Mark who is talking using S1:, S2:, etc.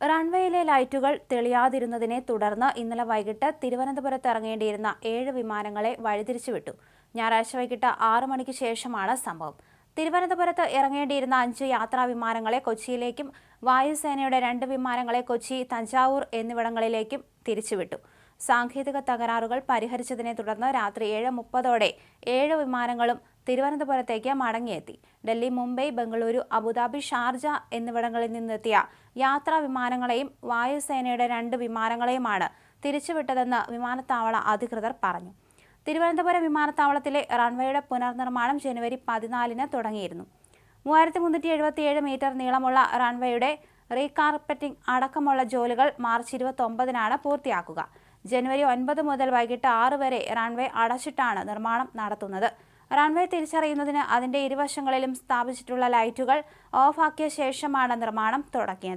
S1: റൺവേയിലെ ലൈറ്റുകൾ തെളിയാതിരുന്നതിനെ തുടർന്ന് ഇന്നലെ വൈകിട്ട് തിരുവനന്തപുരത്ത് ഇറങ്ങേണ്ടിയിരുന്ന 7 വിമാനങ്ങളെ വഴിതിരിച്ചുവിട്ടു. ഞായറാഴ്ച വൈകിട്ട് 6 മണിക്ക് ശേഷമാണ് സംഭവം. തിരുവനന്തപുരത്ത് ഇറങ്ങേണ്ടിയിരുന്ന 5 യാത്രാ വിമാനങ്ങളെ കൊച്ചിയിലേക്കും വായുസേനയുടെ 2 വിമാനങ്ങളെ കൊച്ചി, തഞ്ചാവൂർ എന്നിവിടങ്ങളിലേക്കും തിരിച്ചുവിട്ടു. സാങ്കേതിക തകരാറുകൾ പരിഹരിച്ചതിനെ തുടർന്ന് രാത്രി 7:30ഓടെ 7 വിമാനങ്ങളും തിരുവനന്തപുരത്തേക്ക് മടങ്ങിയെത്തി. ഡൽഹി, മുംബൈ, ബംഗളൂരു, അബുദാബി, ഷാർജ എന്നിവിടങ്ങളിൽ നിന്നെത്തിയ യാത്രാ വിമാനങ്ങളെയും വായുസേനയുടെ 2 വിമാനങ്ങളെയുമാണ് തിരിച്ചുവിട്ടതെന്ന് വിമാനത്താവള അധികൃതർ പറഞ്ഞു. തിരുവനന്തപുരം വിമാനത്താവളത്തിലെ റൺവേയുടെ പുനർനിർമ്മാണം ജനുവരി 14-ന് തുടങ്ങിയിരുന്നു. 3377 മീറ്റർ നീളമുള്ള റൺവേയുടെ റീകാർപ്പറ്റിംഗ് അടക്കമുള്ള ജോലികൾ മാർച്ച് 29-നാണ് പൂർത്തിയാക്കുക. ജനുവരി 9 മുതൽ വൈകിട്ട് 6 വരെ റൺവേ അടച്ചിട്ടാണ് നിർമ്മാണം നടത്തുന്നത്. റൺവേ തിരിച്ചറിയുന്നതിന് അതിന്റെ ഇരുവശങ്ങളിലും സ്ഥാപിച്ചിട്ടുള്ള ലൈറ്റുകൾ ഓഫാക്കിയ ശേഷമാണ് നിർമ്മാണം തുടങ്ങിയത്.